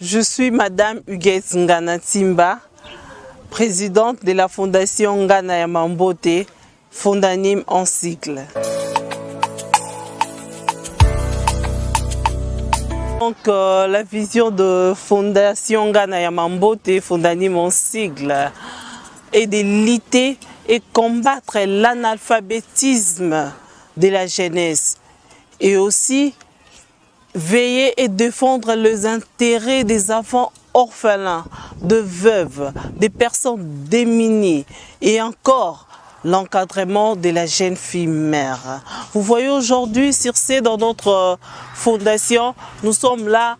Je suis Madame Huguette Ngana Timba, présidente de la Fondation Ngana ya Mambote, Fondanim en sigle. Donc, la vision de Fondation Ngana ya Mambote, Fondanim en sigle, est de lutter et combattre l'analphabétisme de la jeunesse et aussi veiller et défendre les intérêts des enfants orphelins, de veuves, des personnes démunies et encore l'encadrement de la jeune fille mère. Vous voyez aujourd'hui, Circe, dans notre fondation, nous sommes là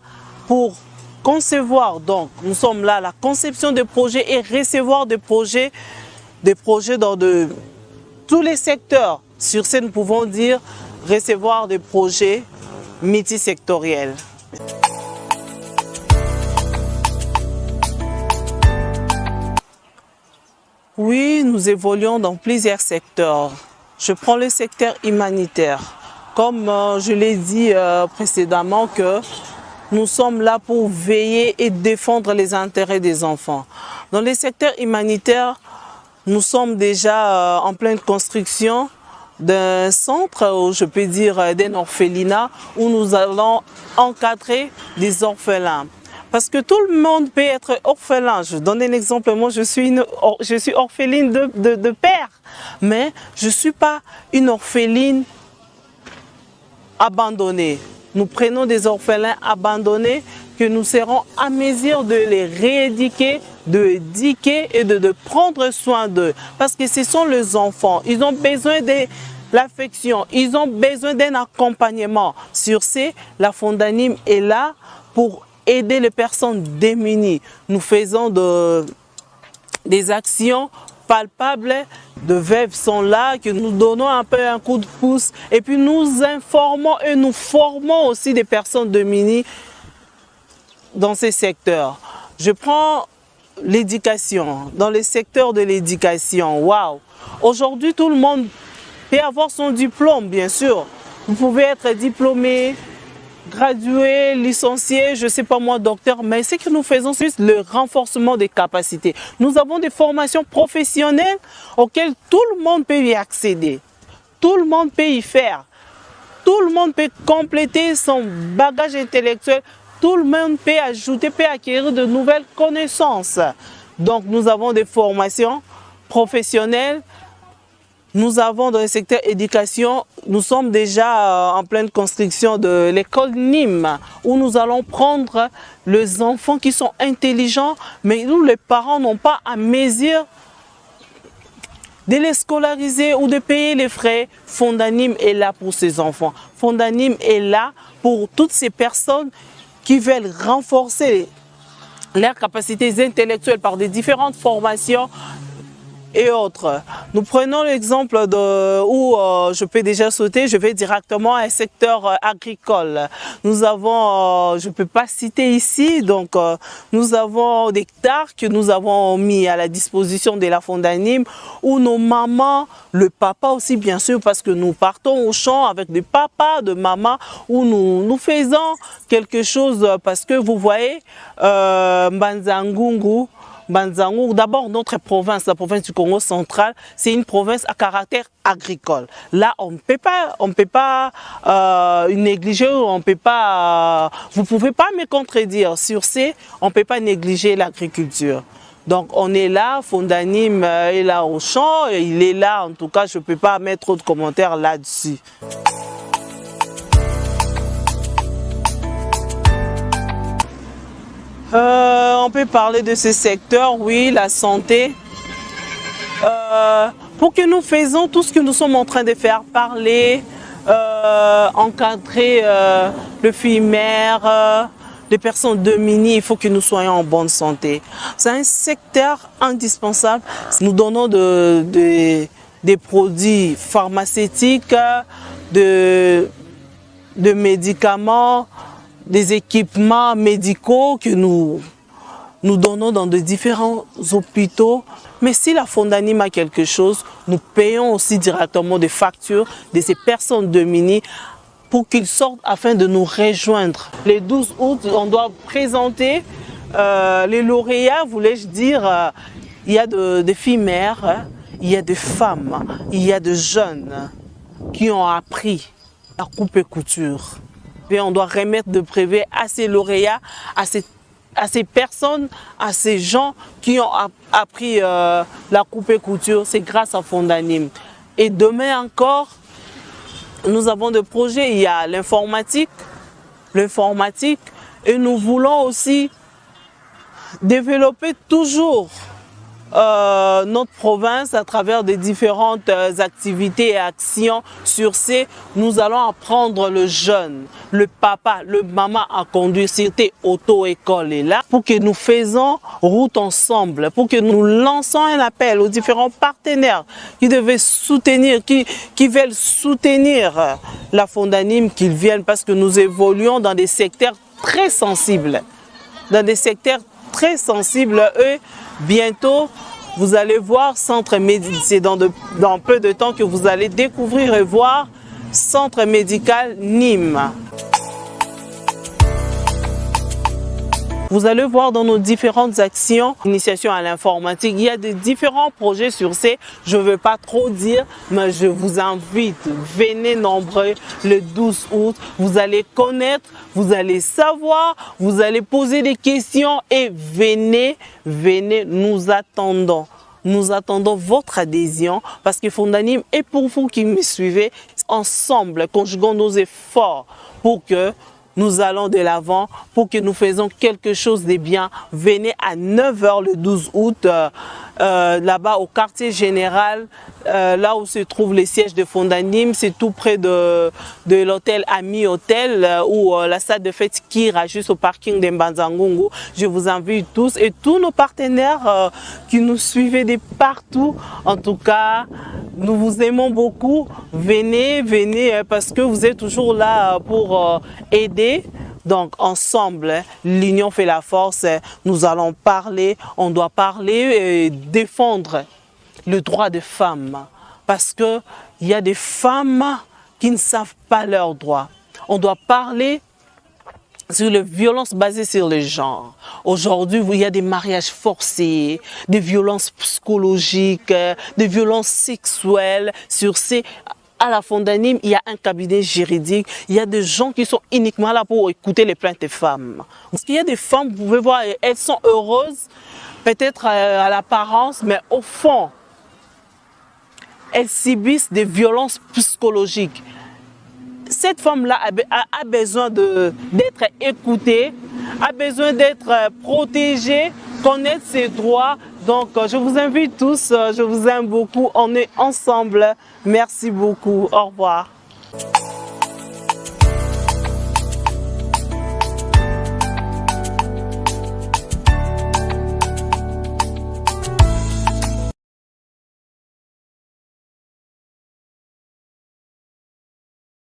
pour concevoir, donc nous sommes là, la conception de projets et recevoir des projets dans tous les secteurs. Sur ce, nous pouvons dire recevoir des projets multisectoriels. Oui, nous évoluons dans plusieurs secteurs. Je prends le secteur humanitaire. Comme je l'ai dit précédemment, que nous sommes là pour veiller et défendre les intérêts des enfants. Dans le secteur humanitaire, nous sommes déjà en pleine construction d'un centre, ou je peux dire d'un orphelinat, où nous allons encadrer des orphelins. Parce que tout le monde peut être orphelin. Je donne un exemple, moi je suis orpheline de père, mais je ne suis pas une orpheline abandonnée. Nous prenons des orphelins abandonnés que nous serons à mesure de les rééduquer, de éduquer et de prendre soin d'eux. Parce que ce sont les enfants, ils ont besoin de l'affection, ils ont besoin d'un accompagnement. Sur ce, la Fondanim est là pour aider les personnes démunies. Nous faisons des actions palpables, de veuves sont là, que nous donnons un peu un coup de pouce et puis nous informons et nous formons aussi des personnes démunies dans ces secteurs. Je prends l'éducation, dans le secteur de l'éducation, waouh! Aujourd'hui, tout le monde peut avoir son diplôme, bien sûr. Vous pouvez être diplômé, gradué, licencié, je ne sais pas moi, docteur, mais ce que nous faisons, c'est le renforcement des capacités. Nous avons des formations professionnelles auxquelles tout le monde peut y accéder. Tout le monde peut y faire. Tout le monde peut compléter son bagage intellectuel. Tout le monde peut ajouter, peut acquérir de nouvelles connaissances. Donc, nous avons des formations professionnelles. Nous avons dans le secteur éducation, nous sommes déjà en pleine construction de l'école Nîmes, où nous allons prendre les enfants qui sont intelligents, mais où les parents n'ont pas à mesure de les scolariser ou de payer les frais. Fondanim est là pour ces enfants. Fondanim est là pour toutes ces personnes qui veulent renforcer leurs capacités intellectuelles par des différentes formations et autres. Nous prenons l'exemple où je peux déjà sauter, je vais directement à un secteur agricole. Nous avons, je ne peux pas citer ici, donc nous avons des hectares que nous avons mis à la disposition de la Fondanim, où nos mamans, le papa aussi bien sûr, parce que nous partons au champ avec des papas, de mamans, où nous faisons quelque chose, parce que vous voyez, Mbanzangungu, d'abord notre province, la province du Congo central, c'est une province à caractère agricole. Là, on ne peut pas négliger, on peut pas, vous ne pouvez pas me contredire sur ce, on ne peut pas négliger l'agriculture. Donc on est là, Fondanim est là au champ, il est là, en tout cas je ne peux pas mettre trop de commentaires là-dessus. On peut parler de ce secteur, oui, la santé. Pour que nous faisons tout ce que nous sommes en train de faire, parler, encadrer les filles mères, les personnes démunies, il faut que nous soyons en bonne santé. C'est un secteur indispensable. Nous donnons des produits pharmaceutiques, de médicaments, des équipements médicaux que nous donnons dans de différents hôpitaux. Mais si la Fondanim a quelque chose, nous payons aussi directement des factures de ces personnes démunies pour qu'ils sortent afin de nous rejoindre. Le 12 août, on doit présenter les lauréats, voulais-je dire. Il y a des filles mères, il y a des femmes, il y a des jeunes qui ont appris à couper couture. Et on doit remettre de brevets à ces lauréats, à ces personnes, à ces gens qui ont appris la couper couture. C'est grâce à Fondanim. Et demain encore, nous avons des projets. Il y a l'informatique, et nous voulons aussi développer toujours notre province à travers des différentes activités et actions. Sur ces, nous allons apprendre le jeune, le papa, le maman à conduire. C'était auto-école est là pour que nous faisons route ensemble, pour que nous lançons un appel aux différents partenaires qui devaient soutenir, qui veulent soutenir la Fondanim, qu'ils viennent parce que nous évoluons dans des secteurs très sensibles. Et bientôt, vous allez voir Centre médical, c'est dans peu de temps que vous allez découvrir et voir Centre médical Nîmes. Vous allez voir dans nos différentes actions, initiation à l'informatique, il y a des différents projets sur ces, je ne veux pas trop dire, mais je vous invite, venez nombreux le 12 août, vous allez connaître, vous allez savoir, vous allez poser des questions et venez, nous attendons. Nous attendons votre adhésion parce que Fondanim est pour vous qui me suivez. Ensemble, conjuguons nos efforts pour que nous allons de l'avant, pour que nous faisons quelque chose de bien. Venez à 9 h le 12 août, là-bas au quartier général, là où se trouve le siège de Fondanim. C'est tout près de l'hôtel Ami Hôtel ou la salle de fête Kira, juste au parking de Mbanzangungu. Je vous invite tous et tous nos partenaires qui nous suivent de partout. En tout cas, nous vous aimons beaucoup. Venez parce que vous êtes toujours là pour aider. Donc ensemble, l'union fait la force. Nous allons parler, on doit parler et défendre le droit des femmes. Parce qu'il y a des femmes qui ne savent pas leurs droits. On doit parler sur les violences basées sur le genre. Aujourd'hui, il y a des mariages forcés, des violences psychologiques, des violences sexuelles sur ces... À la Fondanim, il y a un cabinet juridique, il y a des gens qui sont uniquement là pour écouter les plaintes des femmes. Parce qu'il y a des femmes, vous pouvez voir, elles sont heureuses, peut-être à l'apparence, mais au fond, elles subissent des violences psychologiques. Cette femme-là a besoin d'être écoutée, a besoin d'être protégée, connaître ses droits. Donc, je vous invite tous, je vous aime beaucoup, on est ensemble. Merci beaucoup, au revoir.